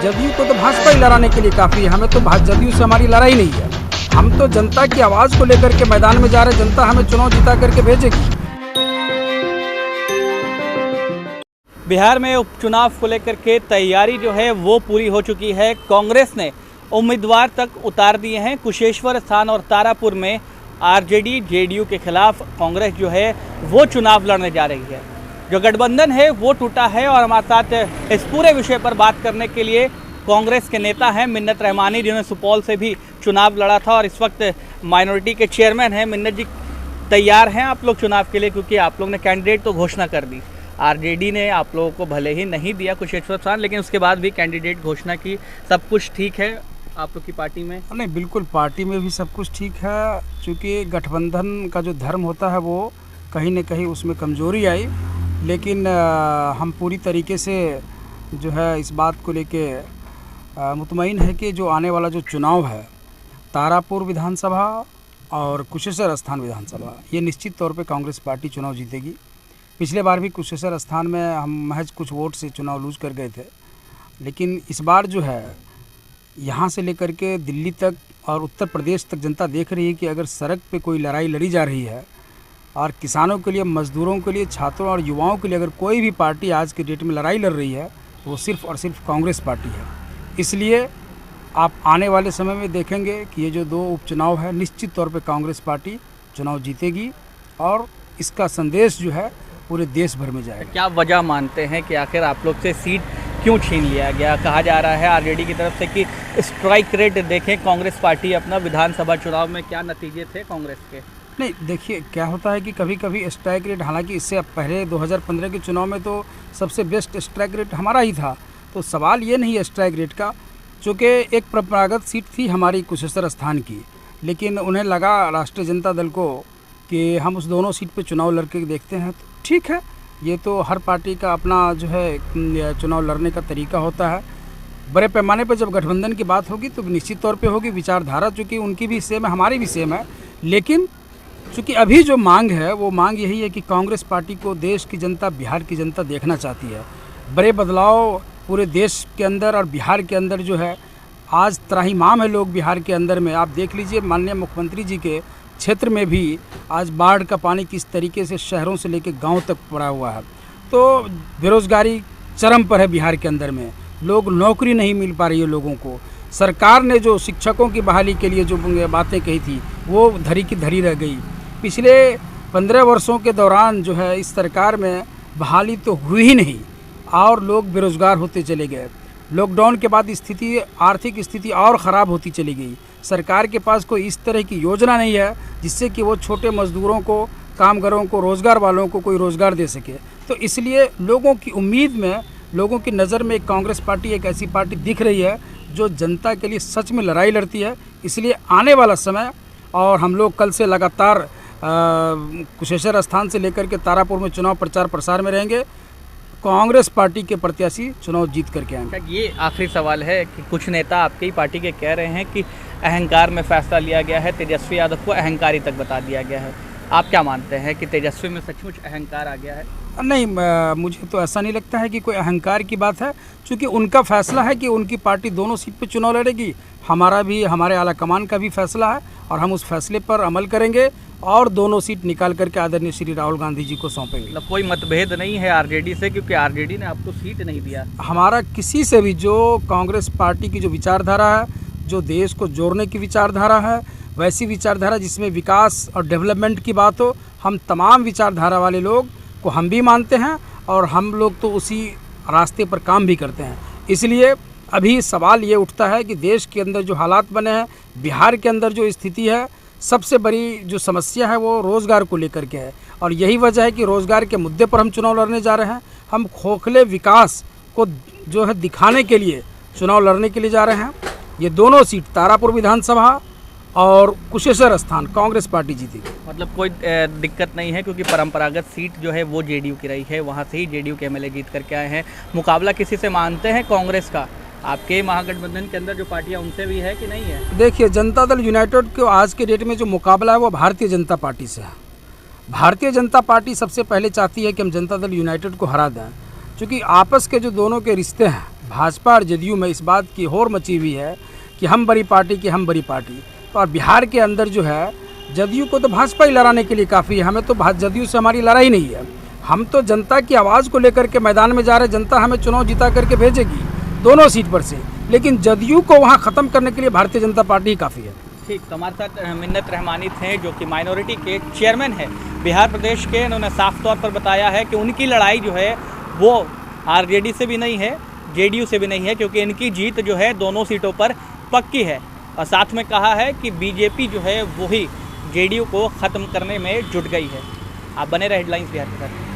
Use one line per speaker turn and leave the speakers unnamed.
जदयू को तो भाजपा ही लड़ाने के लिए काफ़ी है, हमें तो जदयू से हमारी लड़ाई नहीं है। हम तो जनता की आवाज़ को लेकर के मैदान में जा रहे, जनता हमें चुनाव जिता करके भेजेगी।
बिहार में उपचुनाव को लेकर के तैयारी जो है वो पूरी हो चुकी है। कांग्रेस ने उम्मीदवार तक उतार दिए हैं। कुशेश्वर स्थान और तारापुर में आरजेडी जेडीयू के खिलाफ कांग्रेस जो है वो चुनाव लड़ने जा रही है। जो गठबंधन है वो टूटा है और हमारे साथ इस पूरे विषय पर बात करने के लिए कांग्रेस के नेता हैं मिन्नत रहमानी, जिन्होंने सुपौल से भी चुनाव लड़ा था और इस वक्त माइनॉरिटी के चेयरमैन हैं। मिन्नत जी, तैयार हैं आप लोग चुनाव के लिए? क्योंकि आप लोग ने कैंडिडेट तो घोषणा कर दी, आरजेडी ने आप लोगों को भले ही नहीं दिया कुशेश्वर स्थान, लेकिन उसके बाद भी कैंडिडेट घोषणा की। सब कुछ ठीक है आप लोग की पार्टी में? नहीं,
बिल्कुल पार्टी में भी सब कुछ ठीक है। चूँकि गठबंधन का जो धर्म होता है वो कहीं न कहीं उसमें कमज़ोरी आई, लेकिन हम पूरी तरीके से जो है इस बात को लेके मुतमईन है कि जो आने वाला जो चुनाव है तारापुर विधानसभा और कुशेश्वर स्थान विधानसभा, ये निश्चित तौर पे कांग्रेस पार्टी चुनाव जीतेगी। पिछले बार भी कुशेश्वर स्थान में हम महज कुछ वोट से चुनाव लूज कर गए थे, लेकिन इस बार जो है यहाँ से लेकर के दिल्ली तक और उत्तर प्रदेश तक जनता देख रही है कि अगर सड़क पे कोई लड़ाई लड़ी जा रही है और किसानों के लिए, मजदूरों के लिए, छात्रों और युवाओं के लिए अगर कोई भी पार्टी आज के डेट में लड़ाई लड़ रही है तो वो सिर्फ और सिर्फ कांग्रेस पार्टी है। इसलिए आप आने वाले समय में देखेंगे कि ये जो दो उपचुनाव है निश्चित तौर पे कांग्रेस पार्टी चुनाव जीतेगी और इसका संदेश जो है पूरे देश भर में जाएगा।
क्या वजह मानते हैं कि आखिर आप लोग से सीट क्यों छीन लिया गया? कहा जा रहा है आरजेडी की तरफ से कि स्ट्राइक रेट देखें कांग्रेस पार्टी अपना विधानसभा चुनाव में, क्या नतीजे थे कांग्रेस के?
नहीं, देखिए क्या होता है कि कभी कभी स्ट्राइक रेट, हालांकि इससे पहले 2015 के चुनाव में तो सबसे बेस्ट स्ट्राइक रेट हमारा ही था, तो सवाल ये नहीं है स्ट्राइक रेट का। चूँकि एक परंपरागत सीट थी हमारी कुशेश्वर स्थान की, लेकिन उन्हें लगा राष्ट्रीय जनता दल को कि हम उस दोनों सीट पे चुनाव लड़के देखते हैं, तो ठीक है, ये तो हर पार्टी का अपना जो है चुनाव लड़ने का तरीका होता है। बड़े पैमाने पर जब गठबंधन की बात होगी तो निश्चित तौर पे होगी। विचारधारा चूँकि उनकी भी सेम है, हमारी भी सेम है, लेकिन चूँकि अभी जो मांग है वो मांग यही है कि कांग्रेस पार्टी को देश की जनता, बिहार की जनता देखना चाहती है। बड़े बदलाव पूरे देश के अंदर और बिहार के अंदर जो है आज त्राहिमाम है लोग बिहार के अंदर में। आप देख लीजिए माननीय मुख्यमंत्री जी के क्षेत्र में भी आज बाढ़ का पानी किस तरीके से शहरों से लेकर गांव तक पड़ा हुआ है। तो बेरोज़गारी चरम पर है बिहार के अंदर में, लोग नौकरी नहीं मिल पा रही है लोगों को। सरकार ने जो शिक्षकों की बहाली के लिए जो बातें कही थी वो धरी की धरी रह गई। पिछले 15 वर्षों के दौरान जो है इस सरकार में बहाली तो हुई ही नहीं और लोग बेरोज़गार होते चले गए। लॉकडाउन के बाद स्थिति, आर्थिक स्थिति और ख़राब होती चली गई। सरकार के पास कोई इस तरह की योजना नहीं है जिससे कि वो छोटे मजदूरों को, कामगारों को, रोज़गार वालों को कोई रोज़गार दे सके। तो इसलिए लोगों की उम्मीद में, लोगों की नज़र में कांग्रेस पार्टी एक ऐसी पार्टी दिख रही है जो जनता के लिए सच में लड़ाई लड़ती है। इसलिए आने वाला समय, और हम लोग कल से लगातार कुशेश्वर स्थान से लेकर के तारापुर में चुनाव प्रचार प्रसार में रहेंगे। कांग्रेस पार्टी के प्रत्याशी चुनाव जीत करके आएंगे।
ये आखिरी सवाल है कि कुछ नेता आपकी ही पार्टी के कह रहे हैं कि अहंकार में फैसला लिया गया है, तेजस्वी यादव को अहंकारी तक बता दिया गया है। आप क्या मानते हैं कि तेजस्वी में सचमुच अहंकार आ गया है?
नहीं, मुझे तो ऐसा नहीं लगता है कि कोई अहंकार की बात है, क्योंकि उनका फैसला है कि उनकी पार्टी दोनों सीट पे चुनाव लड़ेगी। हमारा भी, हमारे आला कमान का भी फैसला है और हम उस फैसले पर अमल करेंगे और दोनों सीट निकाल करके आदरणीय श्री राहुल गांधी जी को सौंपेंगे।
मतलब कोई मतभेद नहीं है आरजेडी से, क्योंकि आरजेडी ने आपको सीट नहीं दिया?
हमारा किसी से भी, जो कांग्रेस पार्टी की जो विचारधारा है, जो देश को जोड़ने की विचारधारा है, वैसी विचारधारा जिसमें विकास और डेवलपमेंट की बात हो, हम तमाम विचारधारा वाले लोग को हम भी मानते हैं और हम लोग तो उसी रास्ते पर काम भी करते हैं। इसलिए अभी सवाल ये उठता है कि देश के अंदर जो हालात बने हैं, बिहार के अंदर जो स्थिति है, सबसे बड़ी जो समस्या है वो रोज़गार को लेकर के है और यही वजह है कि रोज़गार के मुद्दे पर हम चुनाव लड़ने जा रहे हैं। हम खोखले विकास को जो है दिखाने के लिए चुनाव लड़ने के लिए जा रहे हैं। ये दोनों सीट तारापुर विधानसभा और कुशेश्वर स्थान कांग्रेस पार्टी जीतेगी।
मतलब कोई दिक्कत नहीं है, क्योंकि परंपरागत सीट जो है वो जेडीयू की रही है, वहाँ से ही जेडीयू के एमएलए जीत करके आए हैं। मुकाबला किसी से मानते हैं कांग्रेस का? आपके महागठबंधन के अंदर जो पार्टियां, उनसे भी है कि नहीं है?
देखिए, जनता दल यूनाइटेड को आज के डेट में जो मुकाबला है वो भारतीय जनता पार्टी से है। भारतीय जनता पार्टी सबसे पहले चाहती है कि हम जनता दल यूनाइटेड को हरा दें, क्योंकि आपस के जो दोनों के रिश्ते हैं भाजपा और जदयू में इस बात की होड़ मची हुई है कि हम बड़ी पार्टी की हम बड़ी पार्टी। तो और बिहार के अंदर जो है जदयू को तो भाजपा ही लड़ाने के लिए काफ़ी है, हमें तो जदयू से हमारी लड़ाई नहीं है। हम तो जनता की आवाज़ को लेकर के मैदान में जा रहे, जनता हमें चुनाव जिता करके भेजेगी दोनों सीट पर से, लेकिन जदयू को वहाँ ख़त्म करने के लिए भारतीय जनता पार्टी ही काफ़ी है।
ठीक, तो हमारे साथ मिन्नत रहमानी थे जो कि माइनॉरिटी के चेयरमैन है बिहार प्रदेश के। इन्होंने साफ तौर पर बताया है कि उनकी लड़ाई जो है वो आरजेडी से भी नहीं है, जेडीयू से भी नहीं है, क्योंकि इनकी जीत जो है दोनों सीटों पर पक्की है। और साथ में कहा है कि बीजेपी जो है वही जेडीयू को ख़त्म करने में जुट गई है। आप बने रहे हेडलाइंस बिहार के साथ।